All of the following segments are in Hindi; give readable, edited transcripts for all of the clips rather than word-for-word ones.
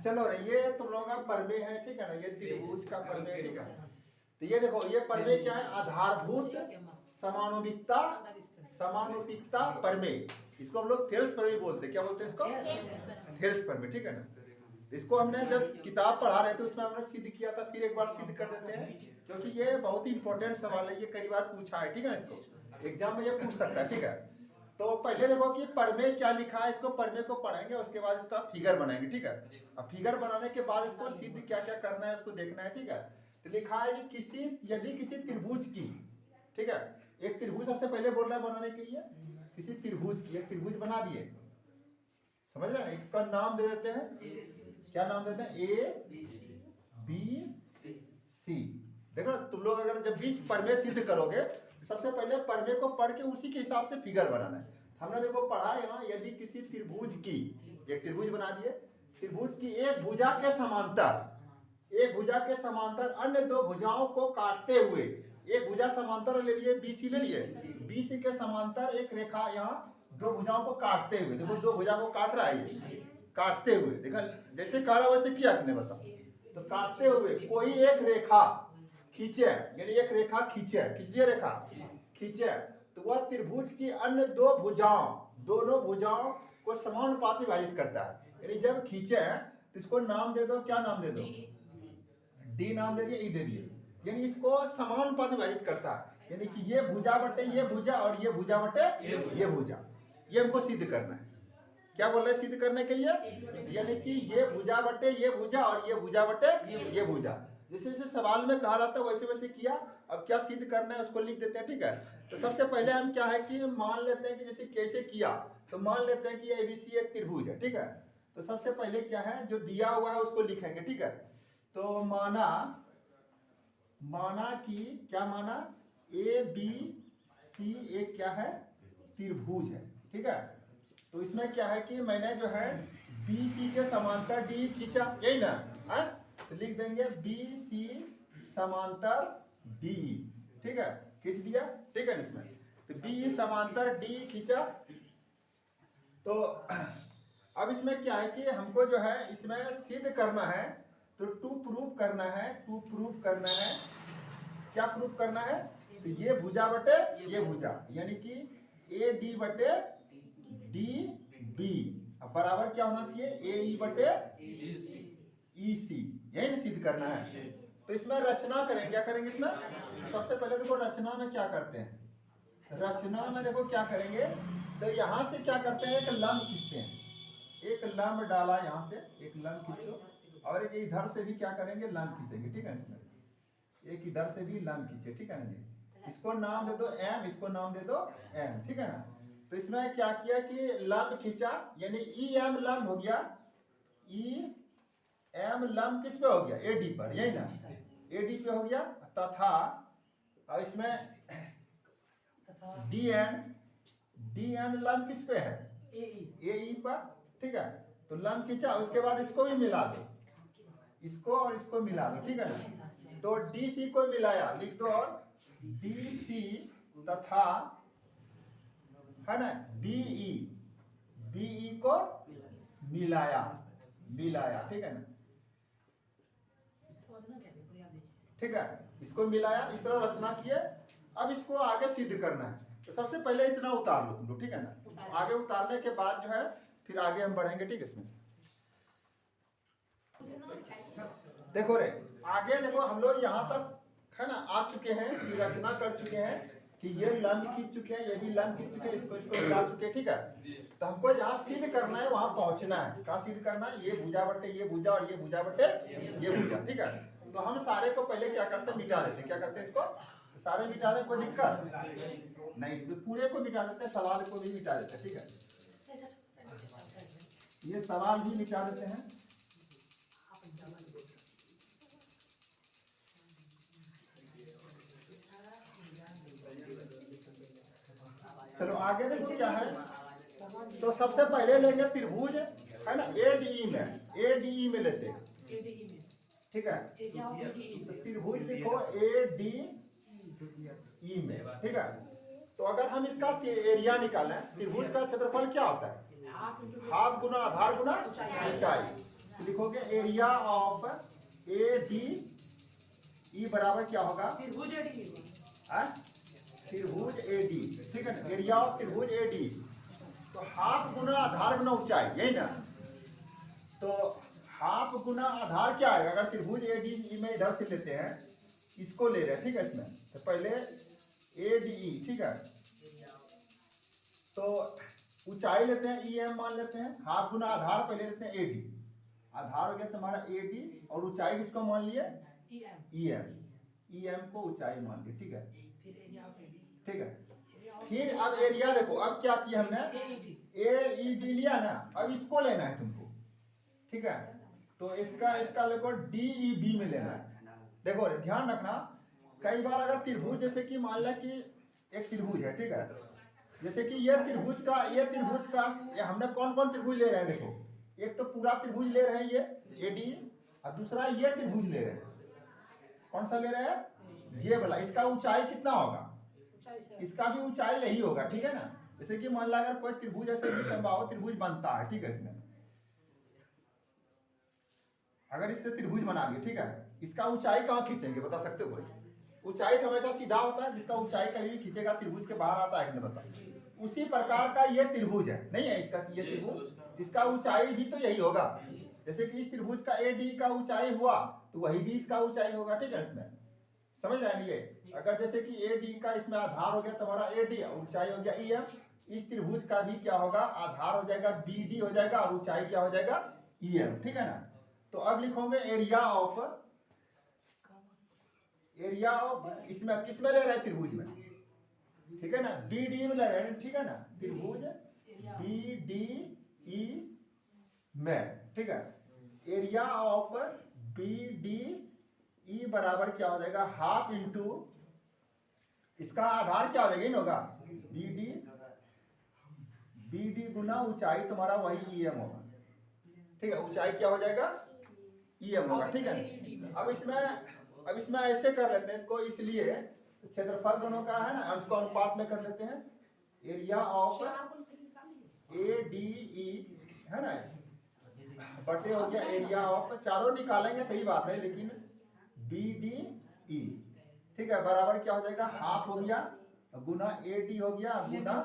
चलो ये तुम लोगों का परमे है, ठीक है ना, ये त्रिभुज का परमे है, ठीक है। तो ये देखो ये परमे क्या है, आधारभूत समानुपातिकता, समानुपातिकता परमे। इसको हम लोग थेल्स परमे बोलते हैं। क्या बोलते हैं इसको? थेल्स परमे, ठीक है ना। इसको हमने जब किताब पढ़ा रहे थे उसमें हमने सिद्ध किया था, फिर एक बार सिद्ध कर देते हैं, क्योंकि ये बहुत ही इंपॉर्टेंट सवाल है, ये कई बार पूछा है, ठीक है। इसको एग्जाम में ये पूछ सकता है, ठीक है। तो पहले देखो कि परमे क्या लिखा है, इसको परमे को पढ़ेंगे, उसके बाद इसका फिगर बनाएंगे, ठीक है। अब फिगर बनाने के बाद इसको सिद्ध क्या क्या करना है उसको देखना है, ठीक है। तो लिखा है कि यदि किसी त्रिभुज की, ठीक है, एक त्रिभुज सबसे पहले बोल रहा है बनाने के लिए, किसी त्रिभुज की एक त्रिभुज बना दिए, समझ रहे हैं। इसका नाम दे देते हैं, क्या नाम देते हैं, ए बी सी। देखो तुम लोग अगर जब भी परमे सिद्ध करोगे सबसे पहले परमे को पढ़ के उसी के हिसाब से फिगर बनाना है। हमने देखो पढ़ा यहाँ, यदि किसी त्रिभुज की, एक त्रिभुज बना दिए, त्रिभुज की एक भुजा के समांतर, एक भुजा के समांतर अन्य दो भुजाओं को काटते हुए, एक भुजा समांतर ले लिए बीसी, ले लिए बीसी के समांतर एक रेखा यहाँ दो भुजाओं को काटते हुए, देखो दो भुजा को काट रहा है ये, काटते हुए, देखा जैसे कहा वैसे किया आपने, बताओ। तो काटते हुए कोई एक रेखा खींचे, यानी एक रेखा खींच दिए, रेखा खींचे, तो वह त्रिभुज की अन्य दो भुजाओं, दोनों भुजाओं को समानुपाती विभाजित करता है। यानी जब खींचे तो इसको नाम दे दो, क्या नाम दे दो, डी नाम दे दिए, ई दे दिए, यानी इसको समानुपाती विभाजित करता है। यानी कि ये भुजा बटे ये भुजा और ये भुजा बटे ये भुजा, ये हमको सिद्ध करना है। क्या बोल रहे हैं सिद्ध करने के लिए, यानी कि ये भुजा बटे ये भुजा और ये भुजा बटे ये भुजा, जैसे जैसे सवाल में कहा जाता है वैसे वैसे किया। अब क्या सिद्ध करना है उसको लिख देते हैं, ठीक है। तो सबसे पहले हम क्या है कि मान लेते हैं कि जैसे कैसे किया, तो मान लेते हैं कि एबीसी एक त्रिभुज है, ठीक है। तो सबसे पहले क्या है, जो दिया हुआ है उसको लिखेंगे, ठीक है। तो माना कि क्या माना, ए बी सी एक क्या है, त्रिभुज है, ठीक है। तो इसमें क्या है कि मैंने जो है बी सी के समांतर डी खींचा, यही ना है, तो लिख देंगे बी सी समांतर डी, ठीक है, खींच दिया, ठीक है। इसमें तो बी समांतर डी खींचा। तो अब इसमें क्या है कि हमको जो है इसमें सिद्ध करना है, तो टू प्रूफ करना है, क्या प्रूफ करना है, तो ये भुजा बटे ये भुजा, यानी कि ए डी बटे डी बी बराबर क्या होना चाहिए, ए ई बटे ई सी, यही सिद्ध करना है। तो इसमें रचना करें, क्या करेंगे इसमें, सबसे पहले देखो रचना में क्या करते हैं, रचना में देखो क्या करेंगे, तो यहाँ से क्या करते हैं, एक लंब खींचते हैं, एक लंब डाला यहाँ से, एक लंब खींचो, और एक इधर से भी क्या करेंगे, लंब खींचेंगे, ठीक है। एक इधर से भी लंब खींचे, ठीक है ना जी। इसको नाम दे दो एम, इसको नाम दे दो एम, ठीक है ना। तो इसमें क्या किया कि लंब खींचा, यानी ई एम लंब हो गया, ई एम लंब किस पे हो गया, ए डी पर, यही ना, ए डी पे हो गया, तथा और इसमें डी एन लंब किस पे है, ए ई पर, ठीक है। तो लंब खींचा, उसके बाद इसको भी मिला दो, इसको और इसको मिला दो, ठीक है ना। तो डी सी को मिलाया, लिख दो, और डी सी तथा है ना बीई को मिलाया, ठीक है ना, ठीक है। इसको मिलाया, इस तरह रचना किए। अब इसको आगे सिद्ध करना है, तो सबसे पहले इतना उतार लो तुम लोग, ठीक है ना। आगे उतारने के बाद जो है फिर आगे हम बढ़ेंगे, ठीक है। इसमें देखो रे, आगे देखो हम लोग यहाँ तक है ना आ चुके हैं, रचना कर चुके हैं कि ये लंब खींच चुके हैं, ये भी लंब खींच चुके हैं, इसको मिला चुके हैं, ठीक है। तो हमको जहाँ सिद्ध करना है वहां पहुंचना है, कहाँ सिद्ध करना है, ये भुजा बटे ये भुजा और ये भुजा बटे ये भुजा, ठीक है। तो हम सारे को पहले क्या करते हैं, मिटा देते हैं, क्या करते हैं, इसको सारे मिटा दें, कोई दिक्कत नहीं, तो पूरे को मिटा देते हैं, सवाल को भी मिटा देते हैं, ठीक है। ये सवाल भी मिटा देते हैं, चलो आगे देखो क्या है। तो सबसे पहले लेंगे त्रिभुज है ना, ए डी ई में लेते हैं, ठीक है। तो त्रिभुज देखो ए डी ई में, ठीक है। तो अगर हम इसका एरिया निकालें, त्रिभुज का क्षेत्रफल क्या होता है, हाफ गुना आधार गुना ऊंचाई, तो लिखोगे area of A D E बराबर क्या होगा, त्रिभुज एडी, त्रिभुज ए डी, ठीक है ना, एरिया ऑफ त्रिभुज ए डी। तो हाफ गुना आधार गुना ऊंचाई, यही ना। तो हाफ गुना आधार क्या है, अगर त्रिभुज ए डी में इधर से लेते हैं, इसको ले रहे हैं, ठीक है। इसमें तो पहले ए डी ई, ठीक है, तो ऊंचाई लेते हैं ई एम मान लेते हैं, हाफ गुना आधार पहले लेते हैं ए डी, आधार हो गया तुम्हारा ए डी, और ऊंचाई किसको मान लिए, ई एम, ई एम को ऊंचाई मान ली, ठीक है, ठीक है। फिर अब एरिया देखो, अब क्या किया हमने, ए ई डी लिया ना, अब इसको लेना है तुमको, ठीक है। तो इसका देखो डी ई बी में लेना है। देखो ध्यान रखना, कई बार अगर त्रिभुज, जैसे कि मान लिया कि एक त्रिभुज है, ठीक है, जैसे कि ये त्रिभुज का ये हमने कौन कौन त्रिभुज ले रहे हैं, देखो एक तो पूरा त्रिभुज ले रहे हैं ये ए डी, और दूसरा ये त्रिभुज ले रहे हैं, कौन सा ले रहे हैं, ये वाला। इसका ऊंचाई कितना होगा, इसका भी ऊंचाई यही होगा, ठीक है ना। जैसे कि मान ला अगर कोई त्रिभुज ऐसे समबाहु त्रिभुज बनता है, ठीक है, इसमें अगर इससे त्रिभुज बना दिए, ठीक है, इसका ऊंचाई कहाँ खींचेंगे, बता सकते हो कोई? ऊंचाई तो हमेशा सीधा होता है, जिसका ऊंचाई कभी भी खींचेगा त्रिभुज के बाहर आता है, बता। उसी प्रकार का ये त्रिभुज है, नहीं है इसका, ये त्रिभुज, इसका ऊंचाई भी तो यही होगा। जैसे कि इस त्रिभुज का ए डी का ऊंचाई हुआ, तो वही भी इसका ऊंचाई होगा, ठीक है। इसमें समझ रहे हैं ये, अगर जैसे कि ए डी का इसमें आधार हो गया तुम्हारा ए डी, ऊंचाई हो गया ई एम, इस त्रिभुज का भी क्या होगा, आधार हो जाएगा बी डी हो जाएगा, और ऊंचाई क्या हो जाएगा, ई एम, ठीक है ना। तो अब लिखोगे एरिया ऑफ इसमें किस में ले रहे हैं, त्रिभुज में, ठीक है ना, बी डी में ले रहे हैं, ठीक है ना, त्रिभुज बी डी ई में, ठीक है। Area of B D E बराबर क्या हो जाएगा, हाफ इंटू इसका आधार क्या हो जाएगा, इन होगा बी डी गुना ऊंचाई तुम्हारा वही ई एम होगा, ठीक है। ऊंचाई क्या हो जाएगा, ई एम होगा, ठीक है। अब इसमें ऐसे कर लेते हैं इसको, इसलिए क्षेत्रफल दोनों का है ना, और उसको अनुपात में कर लेते हैं। Area of A D E है ना, बटे हो गया एरिया ऑफ, चारों निकालेंगे सही बात है, लेकिन बी डी ई, ठीक है, बराबर क्या हो जाएगा, हाफ हो गया गुना ए डी हो गया गुना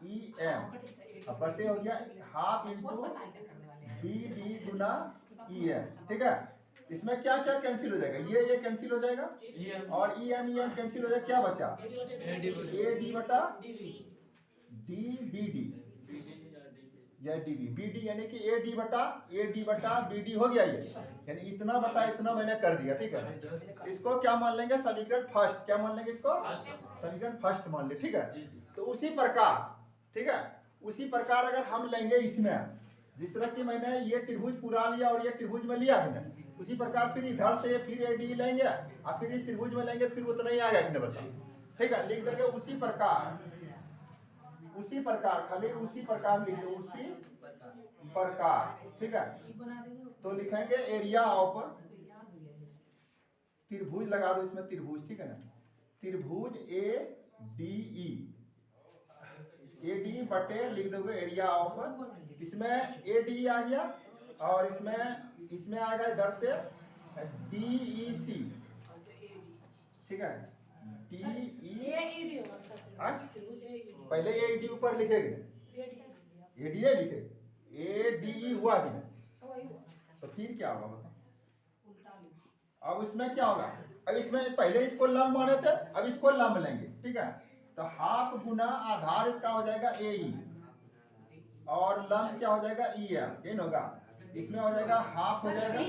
ई एम, बटे हो गया हाफ इंटू बी डी गुना ई एम, ठीक है। इसमें क्या क्या कैंसिल हो जाएगा, ये कैंसिल हो जाएगा, और ई एम कैंसिल हो जाएगा, क्या बचा, ए डी बटा डी बी डी, या डी बी डी, यानी कि ए डी बटा बी डी हो गया ये, यानी इतना बटा इतना मैंने कर दिया, ठीक है। इसको क्या मान लेंगे, समीकरण फर्स्ट, क्या मान लेंगे इसको, समीकरण फर्स्ट मान ले, ठीक है। तो उसी प्रकार, ठीक है, उसी प्रकार अगर हम लेंगे इसमें, जिस तरह की मैंने ये त्रिभुज पूरा लिया और ये त्रिभुज में लिया मैंने, उसी प्रकार फिर इधर से फिर ए डी लेंगे, और फिर इस त्रिभुज में लेंगे, फिर उतना ही आ गया बचा, ठीक है। लिख देंगे उसी प्रकार, खाली उसी प्रकार लिख दो, उसी प्रकार, ठीक है। तो लिखेंगे एरिया ऑफ त्रिभुज, लगा दो इसमें त्रिभुज, ठीक है ना, त्रिभुज ए डी बटे लिख दोगे एरिया ऑफ, इसमें ए डी आ गया, और इसमें आ गया इधर से डी ई सी, ठीक है, डी ई, पहले ए डी ऊपर लिखेंगे, ए डी लिखे, ए डी ई हुआ भी ना, तो फिर क्या होगा बताओ, अब इसमें क्या होगा, अब इसमें पहले इसको लंब माने थे, अब इसको लंब लेंगे, ठीक है। तो हाफ गुना आधार इसका हो जाएगा ए ई, और लंब क्या हो जाएगा ई एम, ये होगा, इसमें हो जाएगा हाफ हो जाएगा,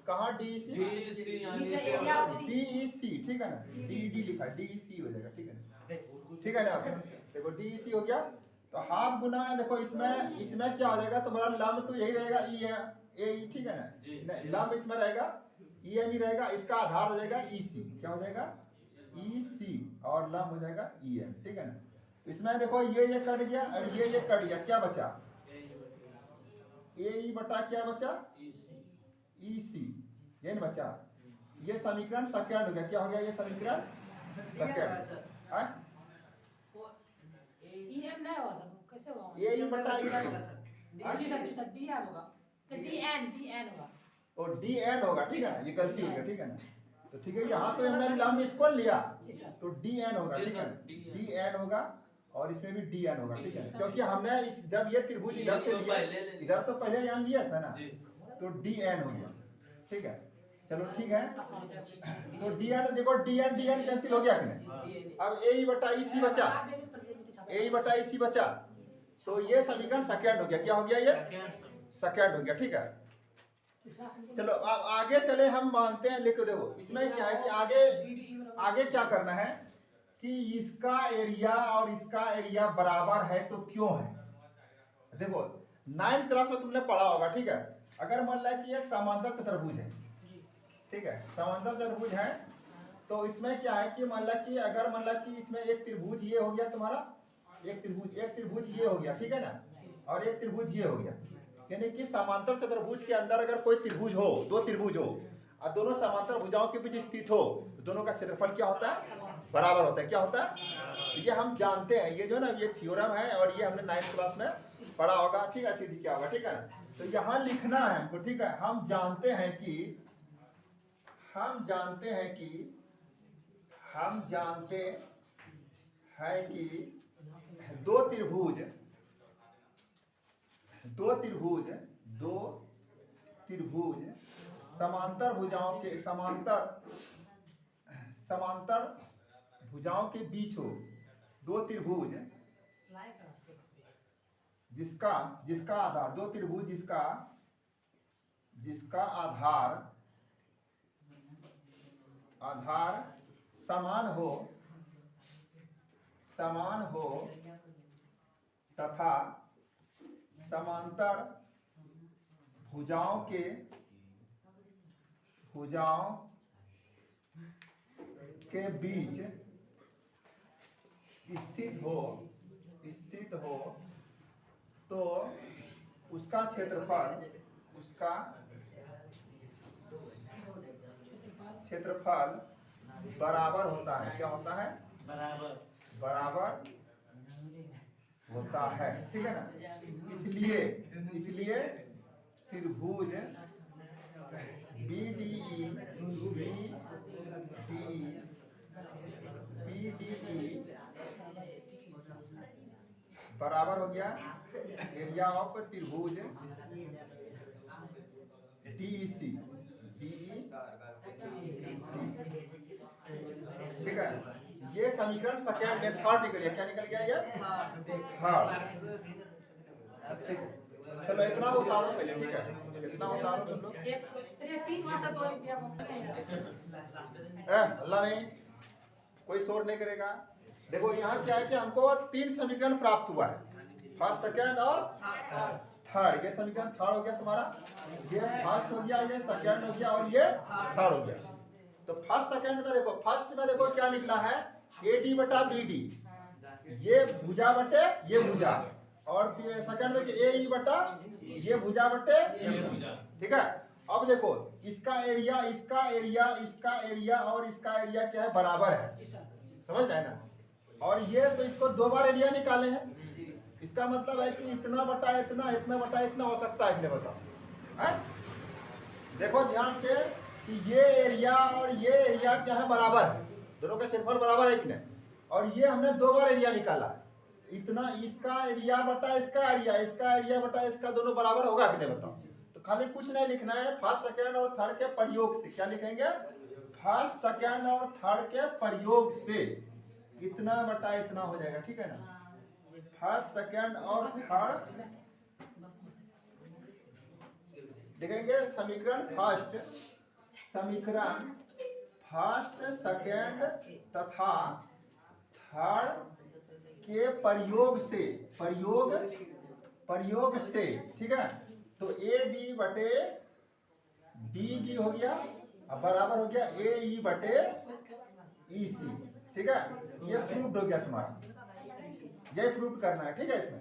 कहाँ डी सी, डी ई सी, ठीक है ना, डी डी लिखा, डी ई सी हो जाएगा, ठीक है ना, ठीक है ना। देखो डी ई सी हो गया, तो हाफ गुना देखो इसमें क्या हो जाएगा, तुम्हारा लंब तो यही रहेगा ई एम ए ई, ठीक है ना, लंब इसमें रहेगा ई एम ही रहेगा, इसका आधार हो जाएगा ई सी, क्या हो जाएगा ई सी, और लंब हो जाएगा ई एम, ठीक है ना। इसमें देखो ये कट गया, और ये कट गया, क्या बचा, ए ई बटा क्या बचा, ई सी, ये न बचा, ये समीकरण सेकंड हो गया, क्या हो गया, ये समीकरण सेकंड, ए ई बटा ई, डी एन होगा, डी एन होगा, और डी एन होगा, ठीक है ना, ये गलती हो गया, ठीक है ना। तो ठीक है, यहाँ तो हमने लंब स्क्वायर लिया तो डी एन होगा, ठीक है, डी एन होगा और इसमें भी डी एन होगा, ठीक है, क्योंकि हमने जब ये त्रिभुज इधर से लिया, इधर तो पहले यहाँ लिया था ना, तो डी एन हो गया, ठीक है। चलो ठीक है, तो डी एन देखो, डी एन कैंसिल हो गया कि नहीं। अब ए बटा ई सी बचा, ए बटा ई सी बचा, तो ये समीकरण सेकंड हो गया। क्या हो गया, ये सेकंड हो गया, ठीक है। चलो अब आगे चले, हम मानते हैं, लिख देखो इसमें क्या है कि आगे क्या करना है कि इसका एरिया और इसका एरिया बराबर है तो क्यों है। देखो 9th क्लास में तुमने पढ़ा होगा, ठीक है। अगर मान ला कि एक समांतर चतुर्भुज है, ठीक है, समांतर चतुर्भुज है, तो इसमें क्या है कि मान ला कि अगर मान ला कि इसमें एक त्रिभुज ये हो गया तुम्हारा, एक त्रिभुज ये हो गया, ठीक है ना, और एक त्रिभुज ये हो गया, यानी कि समांतर चतुर्भुज के अंदर अगर कोई त्रिभुज हो, दो त्रिभुज हो और दोनों समांतर भुजाओं के बीच स्थित हो, तो दोनों का क्षेत्रफल क्या होता है, बराबर होता है। क्या होता है, ये हम जानते हैं, ये जो ना ये थ्योरम है और ये हमने 9th क्लास में पढ़ा होगा, ठीक है, सीधी क्या होगा, ठीक है ना। तो यहाँ लिखना है हमको, ठीक है, हम जानते हैं कि दो त्रिभुज समांतर भुजाओं के बीच हो, दो त्रिभुज जिसका आधार, दो त्रिभुज जिसका आधार समान हो तथा समांतर भुजाओं के बीच स्थित हो तो उसका क्षेत्रफल बराबर होता है। क्या होता है, बराबर होता है, ठीक है ना। इसलिए त्रिभुज BDE बराबर हो गया एरिया ऑफ त्रिभुज DEC, ठीक है। ये समीकरण सेकंड है, थर्ड निकल गया। क्या निकल गया, ये थर्ड, ठीक है। चलो इतना उतारो पहले, ठीक है, इतना उतारो तुम लोग। अल्लाह नहीं, कोई शोर नहीं करेगा। देखो यहाँ क्या है कि हमको 3 समीकरण प्राप्त हुआ है, फर्स्ट, सेकंड और थर्ड। ये समीकरण थर्ड हो गया तुम्हारा, ये फर्स्ट हो गया, ये सेकंड हो गया और ये थर्ड हो गया। तो फर्स्ट सेकंड में देखो, फर्स्ट में देखो क्या निकला है, AD बटा BD, ये भुजा बटे ये भुजा, और सेकंड में AE बटा ये भुजा बटे, ठीक है। अब देखो इसका एरिया और इसका एरिया क्या है, बराबर है, समझ रहे ना। और ये तो इसको 2 बार एरिया निकाले हैं, इसका मतलब है कि इतना बटा इतना, इतना बटा इतना हो सकता है, बताओ। देखो ध्यान से कि ये एरिया और ये एरिया क्या है, बराबर है, दोनों का क्षेत्रफल बराबर है कि नहीं। और ये हमने 2 बार एरिया निकाला, इतना इसका एरिया बटा इसका एरिया बटा इसका, दोनों बराबर होगा कि नहीं, बताओ। तो खाली कुछ नहीं लिखना है, फर्स्ट सेकंड और थर्ड के प्रयोग से। क्या लिखेंगे, फर्स्ट सेकंड और थर्ड के प्रयोग से इतना बटा इतना हो जाएगा, ठीक है ना। फर्स्ट सेकंड और थर्ड देखेंगे, समीकरण फर्स्ट सेकंड तथा थर्ड के प्रयोग से, ठीक है। तो AD बटे BD हो गया, अब बराबर हो गया AE बटे EC, ठीक है। ये प्रूव्ड हो गया तुम्हारा, ये प्रूव करना है, ठीक है। इसमें